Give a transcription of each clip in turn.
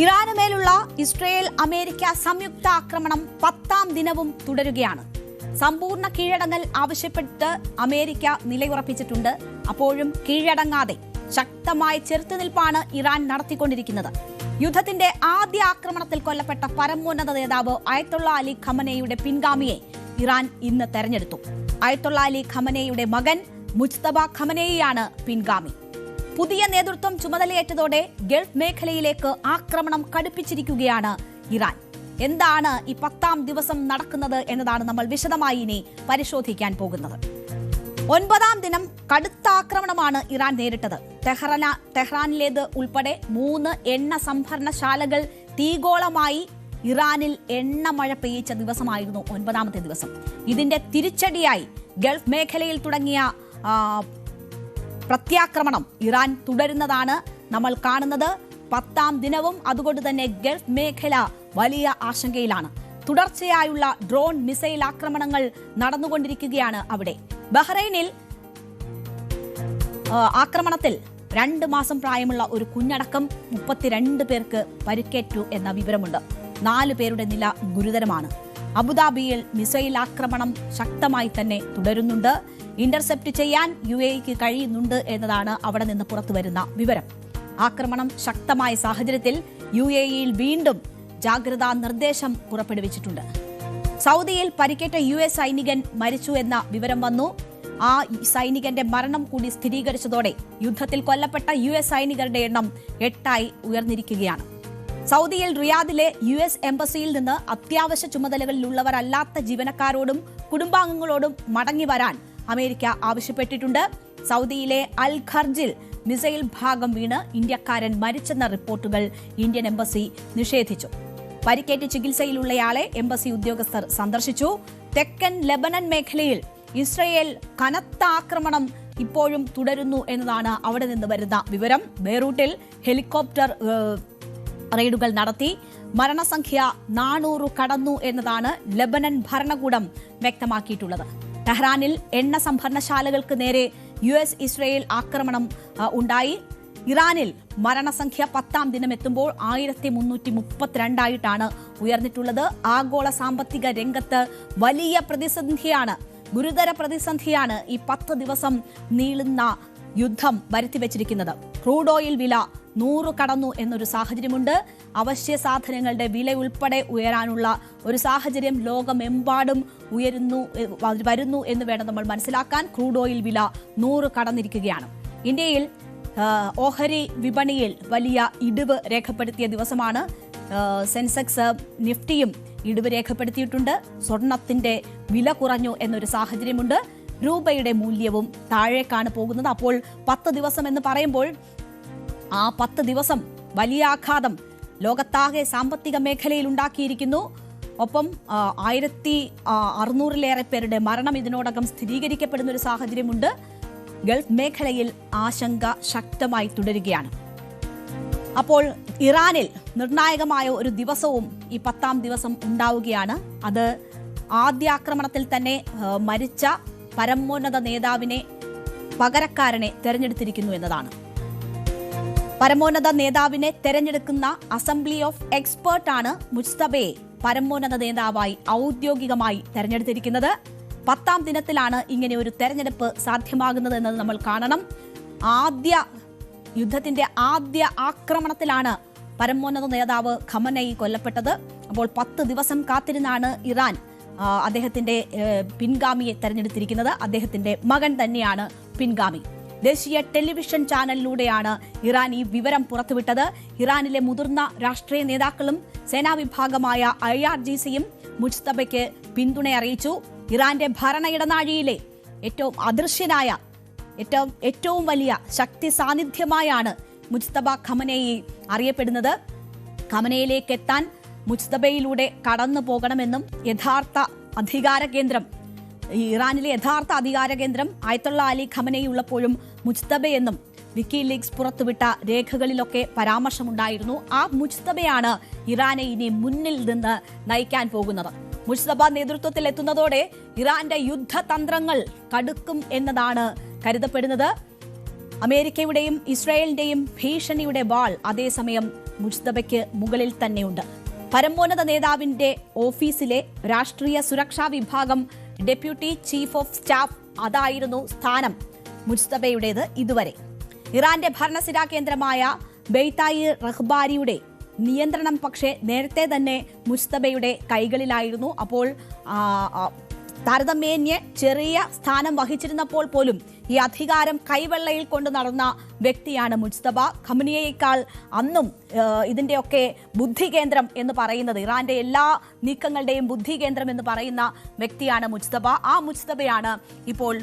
ഇറാനുമേലുള്ള Israel America സംയുക്ത ആക്രമണം 10ാം ദിനവും തുടരുകയാണ്. സമ്പൂർണ്ണ കീഴടങ്ങൽ ആവശ്യപ്പെട്ട് അമേരിക്ക നിലയുറപ്പിച്ചിട്ടുണ്ട്. അപ്പോഴും കീഴടങ്ങാതെ ശക്തമായ ചെറുത്തുനിൽപ്പാണ് ഇറാൻ നടത്തിക്കൊണ്ടിരിക്കുന്നത്. യുദ്ധത്തിന്റെ ആദ്യ ആക്രമണത്തിൽ കൊല്ലപ്പെട്ട പരമോന്നത നേതാവ് അയത്തുള്ള അലി ഖമനേയുടെ പിൻഗാമിയെ ഇറാൻ ഇന്ന് തെരഞ്ഞെടുത്തു. അയത്തുള്ള അലി ഖമനേയുടെ മകൻ മുജ്തബ ഖമനേയിയാണ് പിൻഗാമി. പുതിയ നേതൃത്വം ചുമതലയേറ്റതോടെ ഗൾഫ് മേഖലയിലേക്ക് ആക്രമണം കടുപ്പിച്ചിരിക്കുകയാണ് ഇറാൻ. എന്താണ് ഈ 10ാം ദിവസം നടക്കുന്നത് എന്നതാണ് നമ്മൾ വിശദമായി ഇനി പരിശോധിക്കാൻ പോകുന്നത്. 9ാം ദിനം കടുത്ത ആക്രമണമാണ് ഇറാൻ നേരിട്ടത്. ടെഹ്റാനിലേത് ഉൾപ്പെടെ 3 എണ്ണ സംഭരണശാലകൾ തീഗോളമായി ഇറാനിൽ എണ്ണമഴ പെയ്യിച്ച ദിവസമായിരുന്നു 9ാമത്തെ ദിവസം. ഇതിന്റെ തിരിച്ചടിയായി ഗൾഫ് മേഖലയിൽ തുടങ്ങിയ പ്രത്യാക്രമണം ഇറാൻ തുടരുന്നതാണ് നമ്മൾ കാണുന്നത്. 10ാം ദിനവും അതുകൊണ്ട് തന്നെ ഗൾഫ് മേഖല വലിയ ആശങ്കയിലാണ്. തുടർച്ചയായുള്ള ഡ്രോൺ മിസൈൽ ആക്രമണങ്ങൾ നടന്നുകൊണ്ടിരിക്കുകയാണ് അവിടെ. ബഹ്റൈനിൽ ആക്രമണത്തിൽ 2 മാസം പ്രായമുള്ള ഒരു കുഞ്ഞടക്കം 32 പേർക്ക് പരിക്കേറ്റു എന്ന വിവരമുണ്ട്. 4 പേരുടെ നില ഗുരുതരമാണ്. അബുദാബിയിൽ മിസൈൽ ആക്രമണം ശക്തമായി തന്നെ തുടരുന്നുണ്ട്. ഇന്റർസെപ്റ്റ് ചെയ്യാൻ UAEക്ക് കഴിയുന്നുണ്ട് എന്നതാണ് അവിടെ നിന്ന് പുറത്തുവരുന്ന വിവരം. ആക്രമണം ശക്തമായ സാഹചര്യത്തിൽ UAEയിൽ വീണ്ടും ജാഗ്രതാ നിർദ്ദേശം പുറപ്പെടുവിച്ചിട്ടുണ്ട്. സൗദിയിൽ പരിക്കേറ്റ US സൈനികൻ മരിച്ചു എന്ന വിവരം വന്നു. ആ സൈനികന്റെ മരണം കൂടി സ്ഥിരീകരിച്ചതോടെ യുദ്ധത്തിൽ കൊല്ലപ്പെട്ട US സൈനികരുടെ എണ്ണം 8ആയി ഉയർന്നിരിക്കുകയാണ്. സൗദിയിൽ റിയാദിലെ US എംബസിയിൽ നിന്ന് അത്യാവശ്യ ചുമതലകളിലുള്ളവരല്ലാത്ത ജീവനക്കാരോടും കുടുംബാംഗങ്ങളോടും മടങ്ങി വരാൻ അമേരിക്ക ആവശ്യപ്പെട്ടിട്ടുണ്ട്. സൗദിയിലെ അൽ ഖർജിൽ മിസൈൽ ഭാഗം വീണ് ഇന്ത്യക്കാരൻ മരിച്ചെന്ന റിപ്പോർട്ടുകൾ ഇന്ത്യൻ എംബസി നിഷേധിച്ചു. പരിക്കേറ്റ് ചികിത്സയിലുള്ളയാളെ എംബസി ഉദ്യോഗസ്ഥർ സന്ദർശിച്ചു. തെക്കൻ ലെബനൻ മേഖലയിൽ ഇസ്രയേൽ കനത്ത ആക്രമണം ഇപ്പോഴും തുടരുന്നു എന്നതാണ് അവിടെ നിന്ന് വരുന്ന വിവരം. ബെയ്റൂട്ടിൽ ഹെലികോപ്റ്റർ റെയ്ഡുകൾ നടത്തി. മരണസംഖ്യ 400 കടന്നു എന്നതാണ് ലെബനൻ ഭരണകൂടം വ്യക്തമാക്കിയിട്ടുള്ളത്. ടെഹ്റാനിൽ എണ്ണ സംഭരണശാലകൾക്ക് നേരെ US ഇസ്രയേൽ ആക്രമണം ഉണ്ടായി. ഇറാനിൽ മരണസംഖ്യ 10ാം ദിനം എത്തുമ്പോൾ 1332 ഉയർന്നിട്ടുള്ളത്. ആഗോള സാമ്പത്തിക രംഗത്ത് വലിയ പ്രതിസന്ധിയാണ്, ഗുരുതര പ്രതിസന്ധിയാണ് ഈ 10 ദിവസം നീളുന്ന യുദ്ധം വരുത്തിവെച്ചിരിക്കുന്നത്. ക്രൂഡ് ഓയിൽ വില 100 കടന്നു എന്നൊരു സാഹചര്യമുണ്ട്. അവശ്യ സാധനങ്ങളുടെ വില ഉൾപ്പെടെ ഉയരാനുള്ള ഒരു സാഹചര്യം ലോകമെമ്പാടും വരുന്നു എന്ന് വേണം നമ്മൾ മനസ്സിലാക്കാൻ. ക്രൂഡ് ഓയിൽ വില 100 കടന്നിരിക്കുകയാണ്. ഇന്ത്യയിൽ ഓഹരി വിപണിയിൽ വലിയ ഇടിവ് രേഖപ്പെടുത്തിയ ദിവസമാണ്. സെൻസെക്സ് നിഫ്റ്റിയും ഇടിവ് രേഖപ്പെടുത്തിയിട്ടുണ്ട്. സ്വർണത്തിന്റെ വില കുറഞ്ഞു എന്നൊരു സാഹചര്യമുണ്ട്. രൂപയുടെ മൂല്യവും താഴേക്കാണ് പോകുന്നത്. അപ്പോൾ 10 ദിവസം എന്ന് പറയുമ്പോൾ ആ 10 ദിവസം വലിയ ആഘാതം ലോകത്താകെ സാമ്പത്തിക മേഖലയിൽ ഉണ്ടാക്കിയിരിക്കുന്നു. ഒപ്പം 1600-ലേറെ പേരുടെ മരണം ഇതിനോടകം സ്ഥിരീകരിക്കപ്പെടുന്ന ഒരു സാഹചര്യമുണ്ട്. ഗൾഫ് മേഖലയിൽ ആശങ്ക ശക്തമായി തുടരുകയാണ്. അപ്പോൾ ഇറാനിൽ നിർണായകമായ ഒരു ദിവസവും ഈ 10ാം ദിവസം ഉണ്ടാവുകയാണ്. അത് ആദ്യ ആക്രമണത്തിൽ തന്നെ മരിച്ച പരമോന്നത നേതാവിനെ, പകരക്കാരനെ തെരഞ്ഞെടുത്തിരിക്കുന്നു എന്നതാണ്. പരമോന്നത നേതാവിനെ തെരഞ്ഞെടുക്കുന്ന അസംബ്ലി ഓഫ് എക്സ്പേർട്ടാണ് മുജ്തബയെ പരമോന്നത നേതാവായി ഔദ്യോഗികമായി തെരഞ്ഞെടുത്തിരിക്കുന്നത്. 10ാം ദിനത്തിലാണ് ഇങ്ങനെ ഒരു തെരഞ്ഞെടുപ്പ് സാധ്യമാകുന്നത് എന്നത് നമ്മൾ കാണണം. യുദ്ധത്തിന്റെ ആദ്യ ആക്രമണത്തിലാണ് പരമോന്നത നേതാവ് ഖമനേയി കൊല്ലപ്പെട്ടത്. അപ്പോൾ 10 ദിവസം കാത്തിരുന്നാണ് ഇറാൻ അദ്ദേഹത്തിന്റെ പിൻഗാമിയെ തെരഞ്ഞെടുത്തിരിക്കുന്നത്. അദ്ദേഹത്തിന്റെ മകൻ തന്നെയാണ് പിൻഗാമി. ദേശീയ ടെലിവിഷൻ ചാനലിലൂടെയാണ് ഇറാൻ ഈ വിവരം പുറത്തുവിട്ടത്. ഇറാനിലെ മുതിർന്ന രാഷ്ട്രീയ നേതാക്കളും സേനാ വിഭാഗമായ IRGCയും മുജ്തബയ്ക്ക് പിന്തുണ അറിയിച്ചു. ഇറാന്റെ ഭരണ ഇടനാഴിയിലെ ഏറ്റവും അദൃശ്യനായ ഏറ്റവും വലിയ ശക്തി സാന്നിധ്യമായാണ് മുജ്തബ ഖമനേയി അറിയപ്പെടുന്നത്. ഖമനയിലേക്ക് എത്താൻ മുജ്തബയിലൂടെ കടന്നു പോകണമെന്നും ഇറാനിലെ യഥാർത്ഥ അധികാര കേന്ദ്രം അയത്തുള്ള അലി ഖമനേയി ഉള്ളപ്പോഴും മുജ്തബയെന്നും വിക്കിലീക്സ് പുറത്തുവിട്ട രേഖകളിലൊക്കെ പരാമർശമുണ്ടായിരുന്നു. ആ മുജ്തബയാണ് ഇറാനെ ഇനി മുന്നിൽ നിന്ന് നയിക്കാൻ പോകുന്നത്. മുജ്തബ നേതൃത്വത്തിൽ എത്തുന്നതോടെ ഇറാന്റെ യുദ്ധതന്ത്രങ്ങൾ കടുക്കും എന്നതാണ് കരുതപ്പെടുന്നത്. അമേരിക്കയുടെയും ഇസ്രായേലിന്റെയും ഭീഷണിയുടെ വാൾ അതേസമയം മുജ്തബയ്ക്ക് മുകളിൽ തന്നെയുണ്ട്. പരമോന്നത നേതാവിന്റെ ഓഫീസിലെ രാഷ്ട്രീയ സുരക്ഷാ വിഭാഗം ഡെപ്യൂട്ടി ചീഫ് ഓഫ് സ്റ്റാഫ് അതായിരുന്നു സ്ഥാനം മുജ്തബയുടേത് ഇതുവരെ. ഇറാന്റെ ഭരണസിരാ കേന്ദ്രമായ ബെയ്തായി റഹ്ബാരിയുടെ നിയന്ത്രണം പക്ഷേ നേരത്തെ തന്നെ മുജ്തബയുടെ കൈകളിലായിരുന്നു. അപ്പോൾ താരതമ്യേന ചെറിയ സ്ഥാനം വഹിച്ചിരുന്നപ്പോൾ പോലും ഈ അധികാരം കൈവെള്ളയിൽ കൊണ്ട് നടന്ന വ്യക്തിയാണ് മുജ്തബ. ഖമനിയേക്കാൾ അന്നും ഇതിന്റെയൊക്കെ ബുദ്ധി കേന്ദ്രം എന്ന് പറയുന്നത്, ഇറാന്റെ എല്ലാ നീക്കങ്ങളുടെയും ബുദ്ധി കേന്ദ്രം എന്ന് പറയുന്ന വ്യക്തിയാണ് മുജ്തബ. ആ മുജ്തബയാണ് ഇപ്പോൾ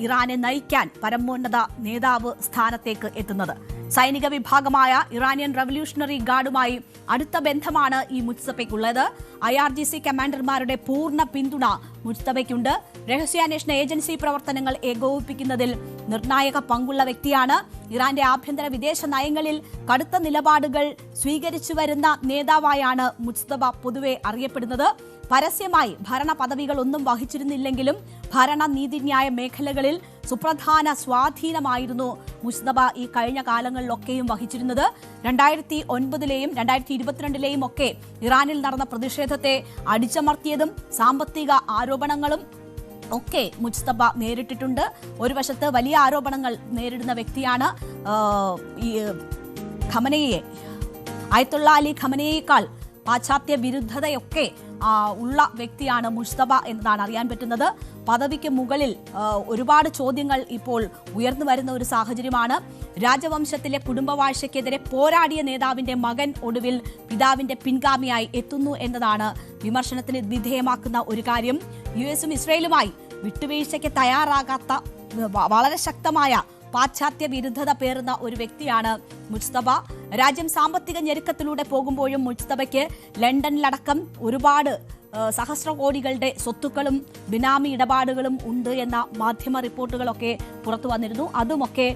ഇറാനെ നയിക്കാൻ പരമോന്നത നേതാവ് സ്ഥാനത്തേക്ക് എത്തുന്നത്. സൈനിക വിഭാഗമായ ഇറാനിയൻ റവല്യൂഷണറി ഗാർഡുമായി അടുത്ത ബന്ധമാണ് ഈ മുജ്തബയ്ക്കുള്ളത്. IRGC കമാൻഡർമാരുടെ പൂർണ്ണ പിന്തുണ മുജ്തബയ്ക്കുണ്ട്. രഹസ്യാന്വേഷണ ഏജൻസി പ്രവർത്തനങ്ങൾ ഏകോപിപ്പിക്കുന്നതിൽ നിർണായക പങ്കുള്ള വ്യക്തിയാണ്. ഇറാന്റെ ആഭ്യന്തര വിദേശ നയങ്ങളിൽ കടുത്ത നിലപാടുകൾ സ്വീകരിച്ചു വരുന്ന നേതാവായാണ് മുജ്തബ പൊതുവെ അറിയപ്പെടുന്നത്. പരസ്യമായി ഭരണ പദവികളൊന്നും വഹിച്ചിരുന്നില്ലെങ്കിലും ഭരണ നീതിന്യായ മേഖലകളിൽ സുപ്രധാന സ്വാധീനമായിരുന്നു മുജ്തബ ഈ കഴിഞ്ഞ കാലങ്ങളിലൊക്കെയും വഹിച്ചിരുന്നത്. 2009-ലെയും 2022-ലെയും ഒക്കെ ഇറാനിൽ നടന്ന പ്രതിഷേധത്തെ അടിച്ചമർത്തിയതും സാമ്പത്തിക ആരോപണങ്ങളും ഒക്കെ മുജ്തബ നേരിട്ടിട്ടുണ്ട്. ഒരു വശത്ത് വലിയ ആരോപണങ്ങൾ നേരിടുന്ന വ്യക്തിയാണ്. ഈ ഖമനയെ, അയത്തുള്ള അലി ഖമനയേക്കാൾ പാശ്ചാത്യ വിരുദ്ധതയൊക്കെ ഉള്ള വ്യക്തിയാണ് മുജ്തബ എന്നതാണ് അറിയാൻ പറ്റുന്നത്. പദവിക്ക് മുകളിൽ ഒരുപാട് ചോദ്യങ്ങൾ ഇപ്പോൾ ഉയർന്നു വരുന്ന ഒരു സാഹചര്യമാണ്. രാജവംശത്തിലെ കുടുംബവാഴ്ചയ്ക്കെതിരെ പോരാടിയ നേതാവിന്റെ മകൻ ഒടുവിൽ പിതാവിന്റെ പിൻഗാമിയായി എത്തുന്നു എന്നതാണ് വിമർശനത്തിന് വിധേയമാക്കുന്ന ഒരു കാര്യം. US-ഉം ഇസ്രയേലുമായി വിട്ടുവീഴ്ചയ്ക്ക് തയ്യാറാകാത്ത വളരെ ശക്തമായ പാശ്ചാത്യ വിരുദ്ധത പേറുന്ന ഒരു വ്യക്തിയാണ് മുജ്തബ. രാജ്യം സാമ്പത്തിക ഞെരുക്കത്തിലൂടെ പോകുമ്പോഴും മുജ്തബയ്ക്ക് ലണ്ടനിലടക്കം ഒരുപാട് സഹസ്ര കോടികളുടെ സ്വത്തുക്കളും ബിനാമി ഇടപാടുകളും ഉണ്ട് എന്ന മാധ്യമ റിപ്പോർട്ടുകളൊക്കെ പുറത്തു വന്നിരുന്നു. അതുമൊക്കെ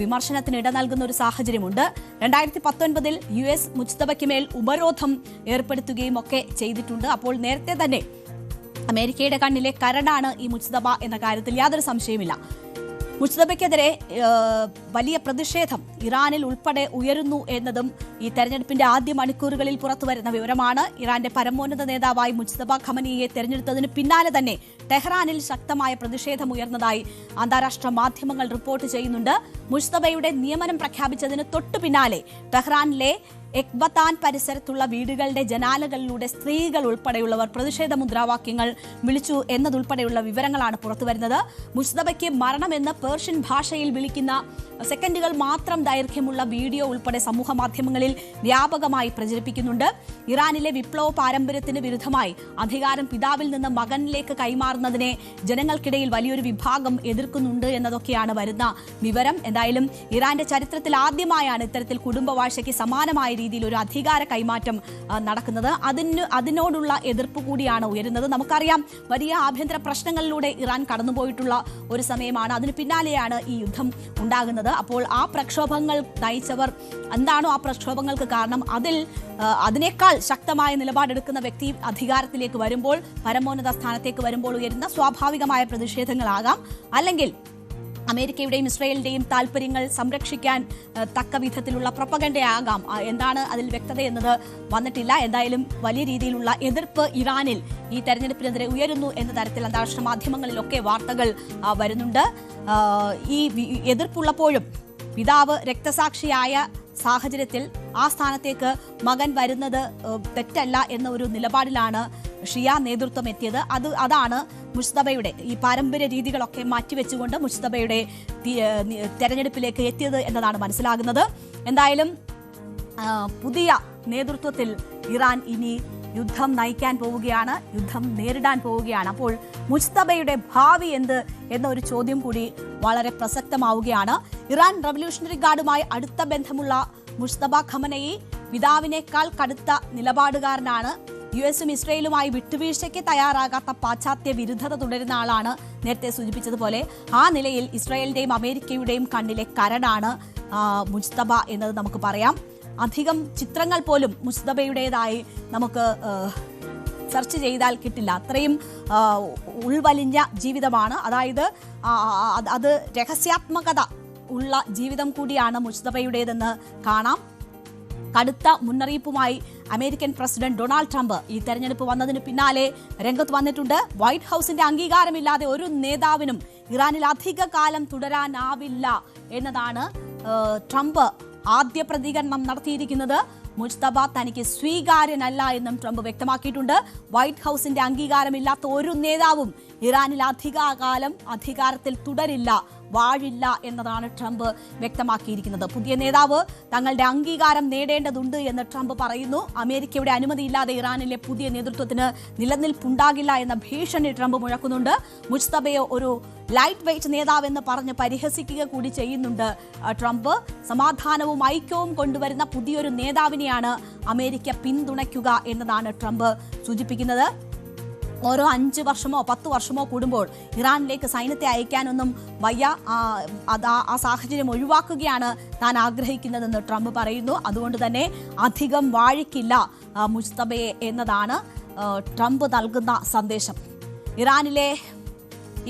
വിമർശനത്തിന് ഇട നൽകുന്ന ഒരു സാഹചര്യമുണ്ട്. 2019-ൽ US മുജ്തബയ്ക്ക് മേൽ ഉപരോധം ഏർപ്പെടുത്തുകയും ഒക്കെ ചെയ്തിട്ടുണ്ട്. അപ്പോൾ നേരത്തെ തന്നെ അമേരിക്കയുടെ കണ്ണിലെ കരടാണ് ഈ മുജ്തബ എന്ന കാര്യത്തിൽ യാതൊരു സംശയമില്ല. മുജ്തബയ്ക്കെതിരെ വലിയ പ്രതിഷേധം ഇറാനിൽ ഉൾപ്പെടെ ഉയരുന്നു എന്നതും ഈ തെരഞ്ഞെടുപ്പിന്റെ ആദ്യ മണിക്കൂറുകളിൽ പുറത്തുവരുന്ന വിവരമാണ്. ഇറാന്റെ പരമോന്നത നേതാവായി മുജ്തബ ഖമനിയെ തെരഞ്ഞെടുത്തതിന് പിന്നാലെ തന്നെ ടെഹ്റാനിൽ ശക്തമായ പ്രതിഷേധം ഉയർന്നതായി അന്താരാഷ്ട്ര മാധ്യമങ്ങൾ റിപ്പോർട്ട് ചെയ്യുന്നുണ്ട്. മുജ്തബയുടെ നിയമനം പ്രഖ്യാപിച്ചതിന് തൊട്ടു പിന്നാലെ ടെഹ്റാനിലെ എക്ബത്താൻ പരിസരത്തുള്ള വീടുകളുടെ ജനാലകളിലൂടെ സ്ത്രീകൾ ഉൾപ്പെടെയുള്ളവർ പ്രതിഷേധ മുദ്രാവാക്യങ്ങൾ വിളിച്ചു എന്നതുൾപ്പെടെയുള്ള വിവരങ്ങളാണ് പുറത്തുവരുന്നത്. മുജ്തബയ്ക്ക് മരണമെന്ന് പേർഷ്യൻ ഭാഷയിൽ വിളിക്കുന്ന സെക്കൻഡുകൾ മാത്രം ദൈർഘ്യമുള്ള വീഡിയോ ഉൾപ്പെടെ സമൂഹ മാധ്യമങ്ങളിൽ വ്യാപകമായി പ്രചരിപ്പിക്കുന്നുണ്ട്. ഇറാനിലെ വിപ്ലവ പാരമ്പര്യത്തിന് വിരുദ്ധമായി അധികാരം പിതാവിൽ നിന്ന് മകനിലേക്ക് കൈമാറുന്നതിനെ ജനങ്ങൾക്കിടയിൽ വലിയൊരു വിഭാഗം എതിർക്കുന്നുണ്ട് എന്നതൊക്കെയാണ് വരുന്ന വിവരം. എന്തായാലും ഇറാന്റെ ചരിത്രത്തിൽ ആദ്യമായാണ് ഇത്തരത്തിൽ കുടുംബവാഴ്ചയ്ക്ക് സമാനമായ രീതിയിൽ ഒരു അധികാര കൈമാറ്റം നടക്കുന്നത്. അതിനോടുള്ള എതിർപ്പ് കൂടിയാണ് ഉയരുന്നത്. നമുക്കറിയാം, വലിയ ആഭ്യന്തര പ്രശ്നങ്ങളിലൂടെ ഇറാൻ കടന്നുപോയിട്ടുള്ള ഒരു സമയമാണ്. അതിന് പിന്നാലെയാണ് ഈ യുദ്ധം ഉണ്ടാകുന്നത്. അപ്പോൾ ആ പ്രക്ഷോഭങ്ങൾ നയിച്ചവർ എന്താണോ ആ പ്രക്ഷോഭങ്ങൾക്ക് കാരണം, അതിനേക്കാൾ ശക്തമായ നിലപാടെടുക്കുന്ന വ്യക്തി അധികാരത്തിലേക്ക് വരുമ്പോൾ, പരമോന്നത സ്ഥാനത്തേക്ക് വരുമ്പോൾ ഉയരുന്ന സ്വാഭാവികമായ പ്രതിഷേധങ്ങളാകാം, അല്ലെങ്കിൽ അമേരിക്കയുടെയും ഇസ്രയേലിന്റെയും താല്പര്യങ്ങൾ സംരക്ഷിക്കാൻ തക്ക വിധത്തിലുള്ള പ്രൊപ്പഗൻഡയാകാം. എന്താണ് അതിൽ വ്യക്തത എന്നത് വന്നിട്ടില്ല. എന്തായാലും വലിയ രീതിയിലുള്ള എതിർപ്പ് ഇറാനിൽ ഈ തെരഞ്ഞെടുപ്പിനെതിരെ ഉയരുന്നു എന്ന തരത്തിൽ അന്താരാഷ്ട്ര മാധ്യമങ്ങളിലൊക്കെ വാർത്തകൾ വരുന്നുണ്ട്. ഈ എതിർപ്പുള്ളപ്പോഴും പിതാവ് രക്തസാക്ഷിയായ സാഹചര്യത്തിൽ ആ സ്ഥാനത്തേക്ക് മകൻ വരുന്നത് തെറ്റല്ല എന്ന ഒരു നിലപാടിലാണ് ഷിയ നേതൃത്വം എത്തിയത്. അതാണ് മുജ്തബയുടെ ഈ പാരമ്പര്യ രീതികളൊക്കെ മാറ്റിവെച്ചുകൊണ്ട് മുജ്തബയുടെ തെരഞ്ഞെടുപ്പിലേക്ക് എത്തിയത് എന്നതാണ് മനസ്സിലാകുന്നത്. എന്തായാലും പുതിയ നേതൃത്വത്തിൽ ഇറാൻ ഇനി യുദ്ധം നയിക്കാൻ പോവുകയാണ്, യുദ്ധം നേരിടാൻ പോവുകയാണ്. അപ്പോൾ മുജ്തബയുടെ ഭാവി എന്ത് എന്നൊരു ചോദ്യം കൂടി വളരെ പ്രസക്തമാവുകയാണ്. ഇറാൻ റവല്യൂഷണറി ഗാർഡുമായി അടുത്ത ബന്ധമുള്ള മുജ്തബ ഖമനയി പിതാവിനേക്കാൾ കടുത്ത നിലപാടുകാരനാണ്. US-ഉം ഇസ്രയേലുമായി വിട്ടുവീഴ്ചയ്ക്ക് തയ്യാറാകാത്ത പാശ്ചാത്യ വിരുദ്ധത തുടരുന്ന ആളാണ്. നേരത്തെ സൂചിപ്പിച്ചതുപോലെ ആ നിലയിൽ ഇസ്രയേലിന്റെയും അമേരിക്കയുടെയും കണ്ണിലെ കരടാണ് മുജ്തബ എന്നത് നമുക്ക് പറയാം. അധികം ചിത്രങ്ങൾ പോലും മുജ്തബയുടേതായി നമുക്ക് സെർച്ച് ചെയ്താൽ കിട്ടില്ല. അത്രയും ഉൾവലിഞ്ഞ ജീവിതമാണ്. അതായത് അത് രഹസ്യാത്മകത ഉള്ള ജീവിതം കൂടിയാണ് മുജ്തബയുടേതെന്ന് കാണാം. കടുത്ത മുന്നറിയിപ്പുമായി അമേരിക്കൻ പ്രസിഡന്റ് ഡൊണാൾഡ് ട്രംപ് ഈ തെരഞ്ഞെടുപ്പ് വന്നതിന് പിന്നാലെ രംഗത്ത് വന്നിട്ടുണ്ട്. വൈറ്റ് ഹൌസിന്റെ അംഗീകാരമില്ലാതെ ഒരു നേതാവിനും ഇറാനിൽ അധിക കാലം തുടരാനാവില്ല എന്നതാണ് ട്രംപ് ആദ്യ പ്രതികരണം നടത്തിയിരിക്കുന്നത്. മുജ്തബ തനിക്ക് സ്വീകാര്യനല്ല എന്നും ട്രംപ് വ്യക്തമാക്കിയിട്ടുണ്ട്. വൈറ്റ് ഹൌസിന്റെ അംഗീകാരമില്ലാത്ത ഒരു നേതാവും ഇറാനിൽ അധികകാലം അധികാരത്തിൽ തുടരില്ല, വാഴില്ല എന്നതാണ് ട്രംപ് വ്യക്തമാക്കിയിരിക്കുന്നത്. പുതിയ നേതാവ് തങ്ങളുടെ അംഗീകാരം നേടേണ്ടതുണ്ട് എന്ന് ട്രംപ് പറയുന്നു. അമേരിക്കയുടെ അനുമതിയില്ലാതെ ഇറാനിലെ പുതിയ നേതൃത്വത്തിന് നിലനിൽപ്പുണ്ടാകില്ല എന്ന ഭീഷണി ട്രംപ് മുഴക്കുന്നുണ്ട്. മുജ്തബയെ ഒരു ലൈറ്റ് വെയ്റ്റ് നേതാവെന്ന് പറഞ്ഞ് പരിഹസിക്കുക കൂടി ചെയ്യുന്നുണ്ട് ട്രംപ്. സമാധാനവും ഐക്യവും കൊണ്ടുവരുന്ന പുതിയൊരു നേതാവിനെയാണ് അമേരിക്ക പിന്തുണയ്ക്കുക എന്നതാണ് ട്രംപ് സൂചിപ്പിക്കുന്നത്. ഓരോ 5 വർഷമോ 10 വർഷമോ കൂടുമ്പോൾ ഇറാനിലേക്ക് സൈന്യത്തെ അയക്കാനൊന്നും വയ്യ, ആ സാഹചര്യം ഒഴിവാക്കുകയാണ് താൻ ആഗ്രഹിക്കുന്നതെന്ന് ട്രംപ് പറയുന്നു. അതുകൊണ്ട് തന്നെ അധികം വാഴിക്കില്ല മുജ്തബയെ എന്നതാണ് ട്രംപ് നൽകുന്ന സന്ദേശം. ഇറാനിലെ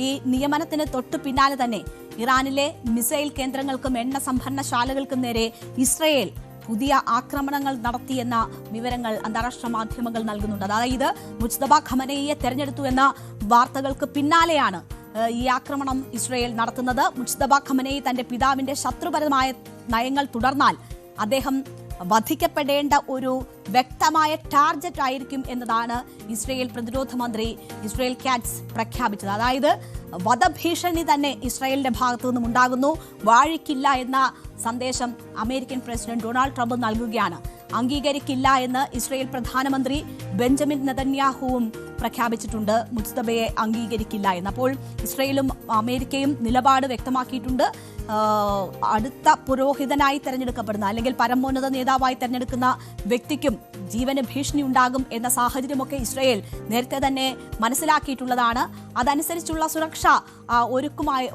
ഈ നിയമനത്തിന് തൊട്ടു പിന്നാലെ തന്നെ ഇറാനിലെ മിസൈൽ കേന്ദ്രങ്ങൾക്കും എണ്ണ സംഭരണശാലകൾക്കും നേരെ ഇസ്രയേൽ പുതിയ ആക്രമണങ്ങൾ നടത്തിയെന്ന വിവരങ്ങൾ അന്താരാഷ്ട്ര മാധ്യമങ്ങൾ നൽകുന്നുണ്ട്. അതായത് മുജ്തബ ഖമനേയിയെ തെരഞ്ഞെടുത്തു എന്ന വാർത്തകൾക്ക് പിന്നാലെയാണ് ഈ ആക്രമണം ഇസ്രയേൽ നടത്തുന്നത്. മുജ്തബ ഖമനേയി തന്റെ പിതാവിന്റെ ശത്രുപരമായ നയങ്ങൾ തുടർന്നാൽ അദ്ദേഹം വധിക്കപ്പെടേണ്ട ഒരു വ്യക്തമായ ടാർഗറ്റ് ആയിരിക്കും എന്നതാണ് ഇസ്രയേൽ പ്രതിരോധ മന്ത്രി ഇസ്രയേൽ കാറ്റ്സ് പ്രഖ്യാപിച്ചത്. അതായത് വധഭീഷണി തന്നെ ഇസ്രയേലിന്റെ ഭാഗത്തു നിന്നും ഉണ്ടാകുന്നു. വാഴിക്കില്ല എന്ന സന്ദേശം അമേരിക്കൻ പ്രസിഡന്റ് ഡൊണാൾഡ് ട്രംപ് നൽകുകയാണ്. അംഗീകരിക്കില്ല എന്ന് ഇസ്രയേൽ പ്രധാനമന്ത്രി ബെഞ്ചമിൻ നെതന്യാഹുവും പ്രഖ്യാപിച്ചിട്ടുണ്ട്. മുജ്തബയെ അംഗീകരിക്കില്ല എന്ന്. അപ്പോൾ ഇസ്രയേലും അമേരിക്കയും നിലപാട് വ്യക്തമാക്കിയിട്ടുണ്ട്. അടുത്ത പുരോഹിതനായി തെരഞ്ഞെടുക്കപ്പെടുന്ന അല്ലെങ്കിൽ പരമോന്നത നേതാവായി തെരഞ്ഞെടുക്കുന്ന വ്യക്തിക്കും ജീവന് ഭീഷണി ഉണ്ടാകും എന്ന സാഹചര്യമൊക്കെ ഇസ്രയേൽ നേരത്തെ തന്നെ മനസ്സിലാക്കിയിട്ടുള്ളതാണ്. അതനുസരിച്ചുള്ള സുരക്ഷ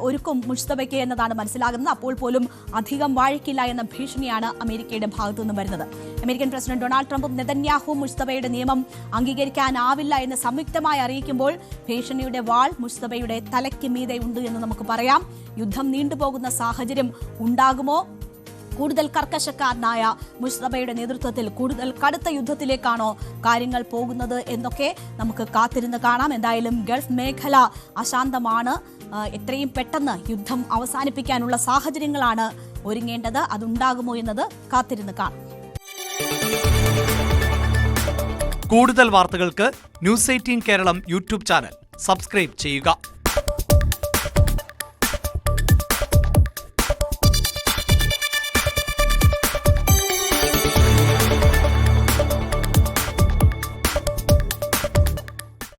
ഒരുക്കും മുജ്തബയ്ക്ക് എന്നതാണ് മനസ്സിലാകുന്നത്. അപ്പോൾ പോലും അധികം വാഴിക്കില്ല എന്ന ഭീഷണിയാണ് അമേരിക്കയുടെ ഭാഗത്തു നിന്നും വരുന്നത്. അമേരിക്കൻ പ്രസിഡന്റ് ഡൊണാൾഡ് ട്രംപും നെതന്യാഹുവും മുജ്തബയുടെ നിയമം അംഗീകരിക്കാനാവില്ല എന്ന് സംയുക്തമായി അറിയിക്കുമ്പോൾ ഭീഷണിയുടെ വാൾ മുജ്തബയുടെ തലയ്ക്ക് മീതെ ഉണ്ട് എന്ന് നമുക്ക് പറയാം. യുദ്ധം നീണ്ടുപോകുന്ന സാഹചര്യം ഉണ്ടാകുമോ? കൂടുതൽ കർക്കശക്കാരനായ മുജ്തബയുടെ നേതൃത്വത്തിൽ കൂടുതൽ കടുത്ത യുദ്ധത്തിലേക്കാണോ കാര്യങ്ങൾ പോകുന്നത് എന്നൊക്കെ നമുക്ക് കാത്തിരുന്ന് കാണാം. എന്തായാലും ഗൾഫ് മേഖല അശാന്തമാണ്. എത്രയും പെട്ടെന്ന് യുദ്ധം അവസാനിപ്പിക്കാനുള്ള സാഹചര്യങ്ങളാണ് ഒരുങ്ങേണ്ടത്. അതുണ്ടാകുമോ എന്നത് കാത്തിരുന്ന് കാണാം. കൂടുതൽ വാർത്തകൾക്ക് news 18 Keralam YouTube channel subscribe ചെയ്യുക.